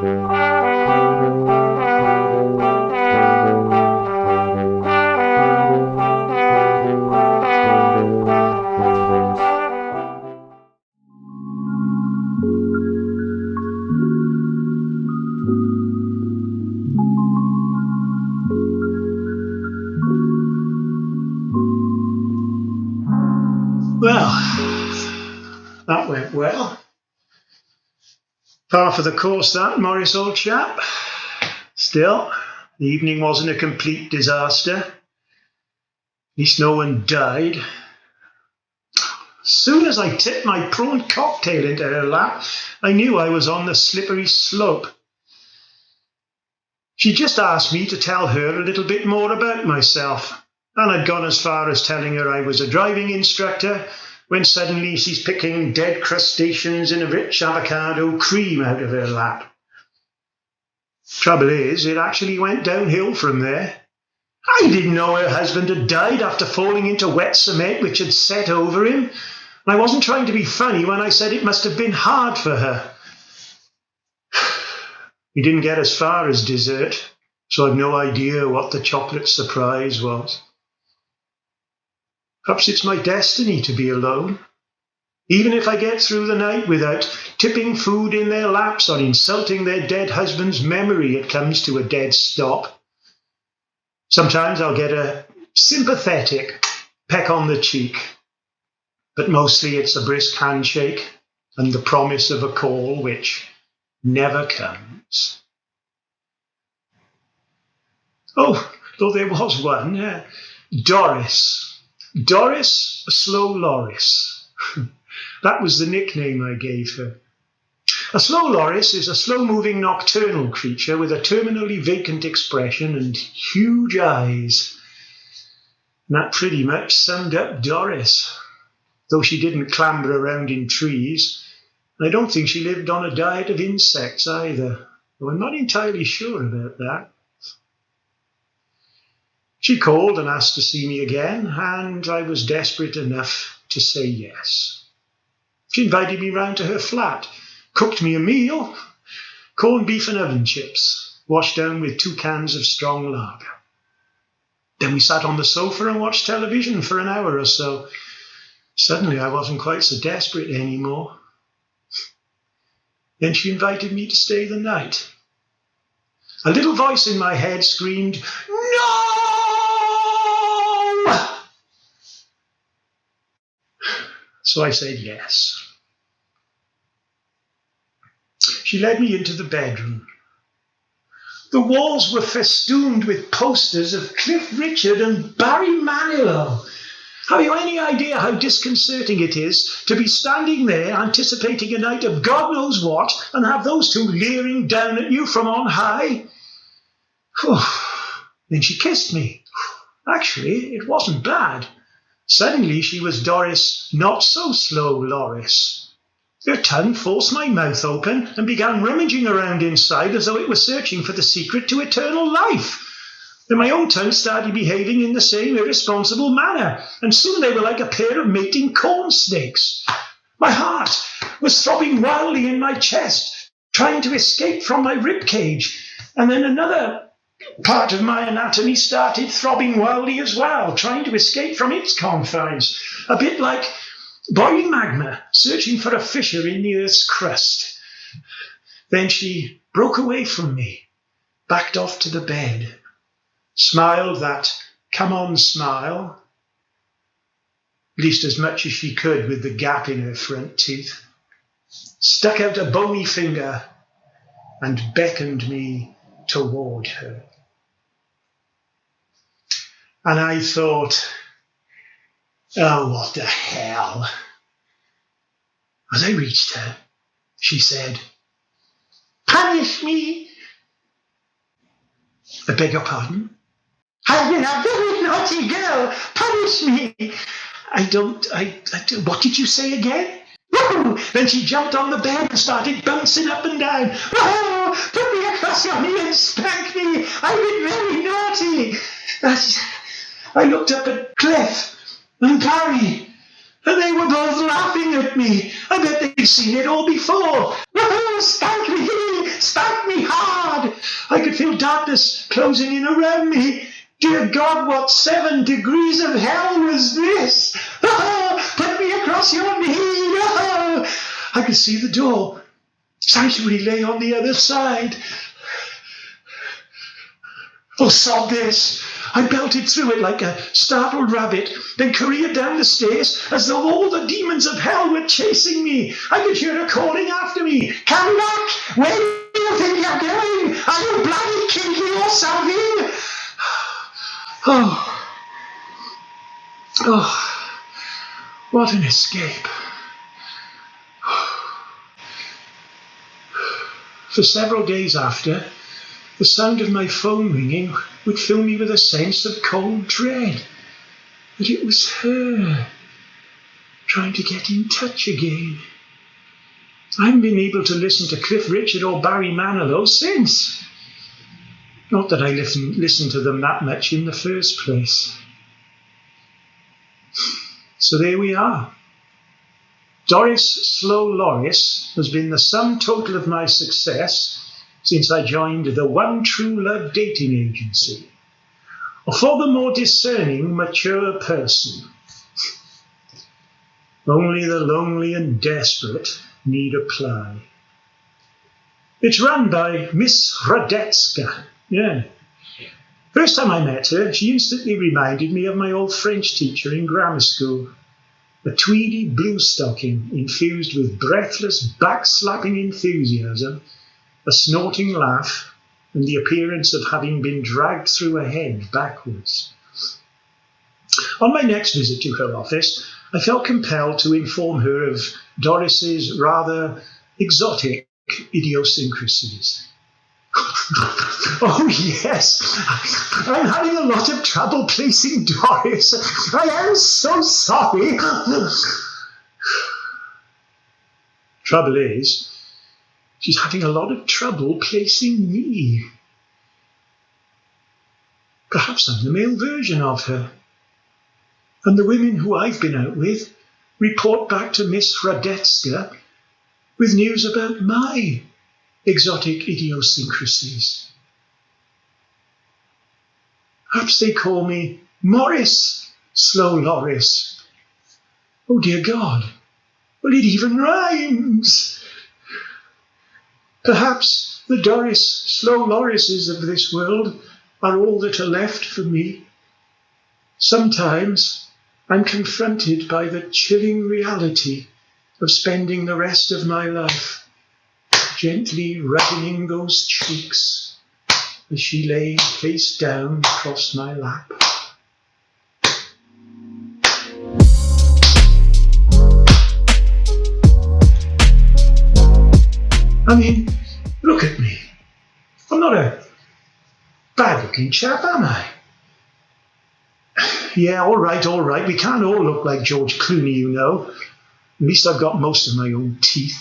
Well, that went well. Par for the course, that, Maurice, old chap. Still, the evening wasn't a complete disaster. At least no one died. As soon as I tipped my prawn cocktail into her lap, I knew I was on the slippery slope. She just asked me to tell her a little bit more about myself, and I'd gone as far as telling her I was a driving instructor, when suddenly she's picking dead crustaceans in a rich avocado cream out of her lap. Trouble is, it actually went downhill from there. I didn't know her husband had died after falling into wet cement which had set over him, and I wasn't trying to be funny when I said it must have been hard for her. We didn't get as far as dessert, so I've no idea what the chocolate surprise was. Perhaps it's my destiny to be alone. Even if I get through the night without tipping food in their laps or insulting their dead husband's memory, it comes to a dead stop. Sometimes I'll get a sympathetic peck on the cheek, but mostly it's a brisk handshake and the promise of a call which never comes. Oh, though there was one, Doris Slow Loris. That was the nickname I gave her. A slow loris is a slow-moving nocturnal creature with a terminally vacant expression and huge eyes. And that pretty much summed up Doris, though she didn't clamber around in trees. And I don't think she lived on a diet of insects either, though I'm not entirely sure about that. She called and asked to see me again, and I was desperate enough to say yes. She invited me round to her flat, cooked me a meal, corned beef and oven chips, washed down with 2 cans of strong lager. Then we sat on the sofa and watched television for an hour or so. Suddenly I wasn't quite so desperate anymore. Then she invited me to stay the night. A little voice in my head screamed, "No!" So I said yes. She led me into the bedroom. The walls were festooned with posters of Cliff Richard and Barry Manilow. Have you any idea how disconcerting it is to be standing there anticipating a night of God knows what and have those two leering down at you from on high? Then she kissed me. Actually, it wasn't bad. Suddenly she was Doris Not So Slow Loris. Her tongue forced my mouth open and began rummaging around inside as though it were searching for the secret to eternal life. Then my own tongue started behaving in the same irresponsible manner, and soon they were like a pair of mating corn snakes. My heart was throbbing wildly in my chest, trying to escape from my rib cage, and then another part of my anatomy started throbbing wildly as well, trying to escape from its confines, a bit like boiling magma searching for a fissure in the earth's crust. Then she broke away from me, backed off to the bed, smiled that come-on smile, at least as much as she could with the gap in her front teeth, stuck out a bony finger and beckoned me toward her. And I thought, oh, what the hell? As I reached her, she said, "Punish me." I beg your pardon? "I've been a very naughty girl. Punish me." I don't, what did you say again? Woo! Then she jumped on the bed and started bouncing up and down. "Oh, put me across your knee and spank me. I've been very naughty." I looked up at Cliff and Barry, and they were both laughing at me. I bet they'd seen it all before. "Oh, spank me, I could feel darkness closing in around me. Dear God, what 7 degrees of hell was this? Oh, put me across your knee. Oh. I could see the door. Sanctuary lay on the other side. Oh, sod this. I belted through it like a startled rabbit, then careered down the stairs as though all the demons of hell were chasing me. I could hear her calling after me. Come back! Where do you think you're going? Are you bloody kinky or something? Oh, what an escape. For several days after, the sound of my phone ringing would fill me with a sense of cold dread. That it was her, trying to get in touch again. I haven't been able to listen to Cliff Richard or Barry Manilow since. Not that I listened to them that much in the first place. So there we are. Doris Slow Loris has been the sum total of my success since I joined the One True Love dating agency. For the more discerning, mature person. Only the lonely and desperate need apply. It's run by Miss Radetska. Yeah. First time I met her, she instantly reminded me of my old French teacher in grammar school. A tweedy blue stocking infused with breathless, back-slapping enthusiasm, a snorting laugh, and the appearance of having been dragged through a hedge backwards. On my next visit to her office, I felt compelled to inform her of Doris's rather exotic idiosyncrasies. Oh, yes, I'm having a lot of trouble placing Doris. I am so sorry. Trouble is, she's having a lot of trouble placing me. Perhaps I'm the male version of her. And the women who I've been out with report back to Miss Radetska with news about my exotic idiosyncrasies. Perhaps they call me Maurice Slow Loris. Oh, dear God. Well, it even rhymes. Perhaps the Doris Slow Lorises of this world are all that are left for me. Sometimes I'm confronted by the chilling reality of spending the rest of my life gently reddening those cheeks as she lay face down across my lap. I mean, look at me. I'm not a bad-looking chap, am I? Yeah, all right. We can't all look like George Clooney, you know. At least I've got most of my own teeth.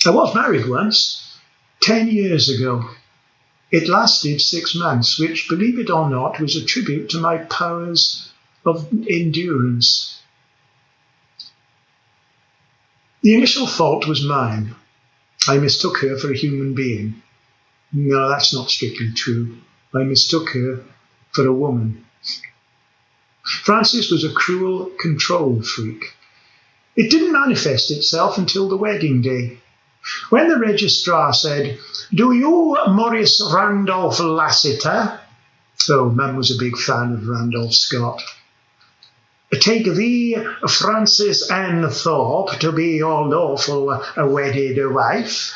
I was married once, 10 years ago. It lasted 6 months, which, believe it or not, was a tribute to my powers of endurance. The initial fault was mine. I mistook her for a human being. No, that's not strictly true. I mistook her for a woman. Frances was a cruel control freak. It didn't manifest itself until the wedding day. When the registrar said, "Do you, Maurice Randolph Lassiter?" Oh, Mum was a big fan of Randolph Scott. "Take thee, Frances Ann Thorpe, to be your lawful wedded wife?"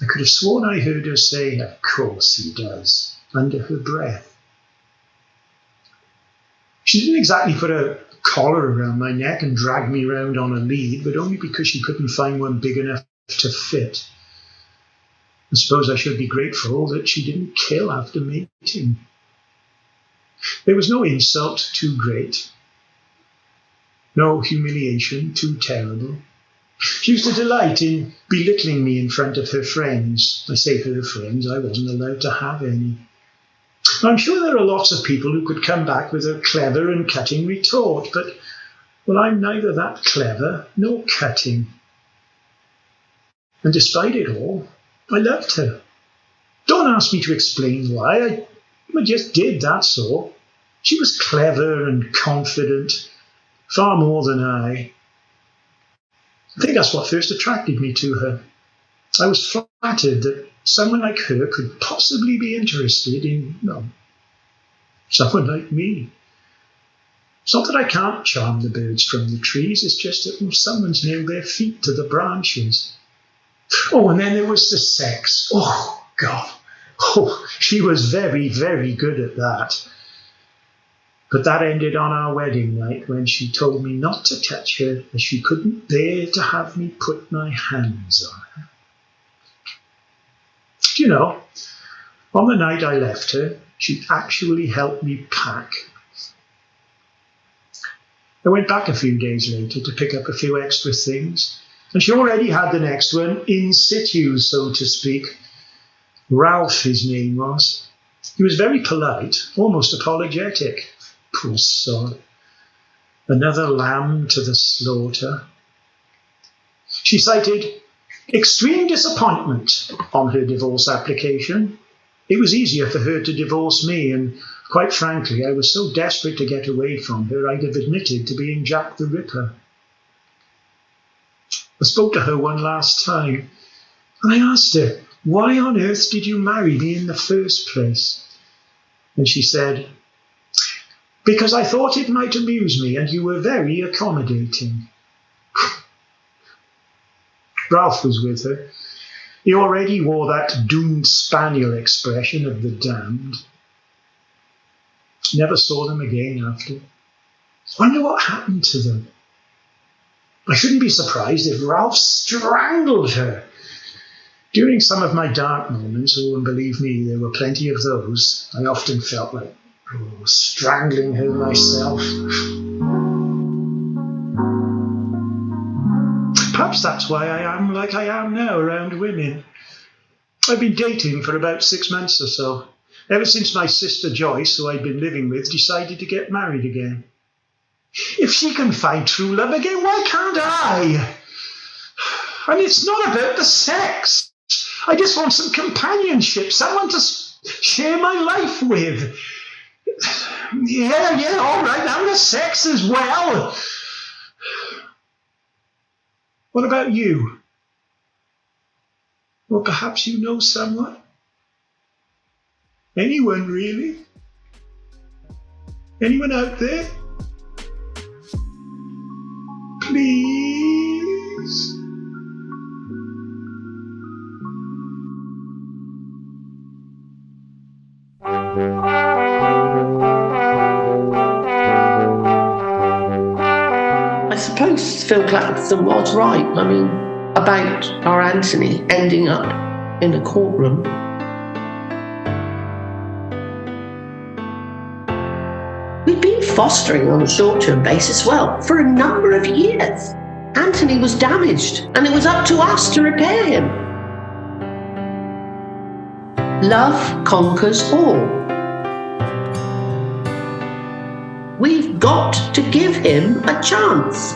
I could have sworn I heard her say, "Of course he does," under her breath. She didn't exactly put a collar around my neck and drag me round on a lead, but only because she couldn't find one big enough to fit. I suppose I should be grateful that she didn't kill after mating. There was no insult too great, no humiliation too terrible. She used to delight in belittling me in front of her friends. I say her friends, I wasn't allowed to have any. I'm sure there are lots of people who could come back with a clever and cutting retort, but, well, I'm neither that clever nor cutting. And despite it all, I loved her. Don't ask me to explain why. I just did, that's all. She was clever and confident, far more than I. I think that's what first attracted me to her. I was flattered that someone like her could possibly be interested in, someone like me. It's not that I can't charm the birds from the trees, it's just that someone's nailed their feet to the branches. Oh, and then there was the sex. Oh, God. Oh, she was very, very good at that. But that ended on our wedding night when she told me not to touch her as she couldn't bear to have me put my hands on her. Do you know, on the night I left her, she actually helped me pack. I went back a few days later to pick up a few extra things, and she already had the next one in situ, so to speak. Ralph, his name was. He was very polite, almost apologetic. Poor sod. Another lamb to the slaughter. She cited extreme disappointment on her divorce application. It was easier for her to divorce me, and quite frankly, I was so desperate to get away from her, I'd have admitted to being Jack the Ripper. I spoke to her one last time, and I asked her, why on earth did you marry me in the first place? And she said, because I thought it might amuse me, and you were very accommodating. Ralph was with her. He already wore that doomed spaniel expression of the damned. Never saw them again after. Wonder what happened to them. I shouldn't be surprised if Ralph strangled her. During some of my dark moments, and believe me, there were plenty of those, I often felt like strangling her myself. Perhaps that's why I am like I am now around women. I've been dating for about 6 months or so, ever since my sister Joyce, who I'd been living with, decided to get married again. If she can find true love again, why can't I? And it's not about the sex. I just want some companionship, someone to share my life with. Yeah, all right, and the sex as well. What about you? Or perhaps you know someone? Anyone, really? Anyone out there? Please? I suppose Phil Clapton was right. I mean, about our Anthony ending up in a courtroom. We'd been fostering on a short-term basis, for a number of years. Anthony was damaged, and it was up to us to repair him. Love conquers all. We've got to give him a chance.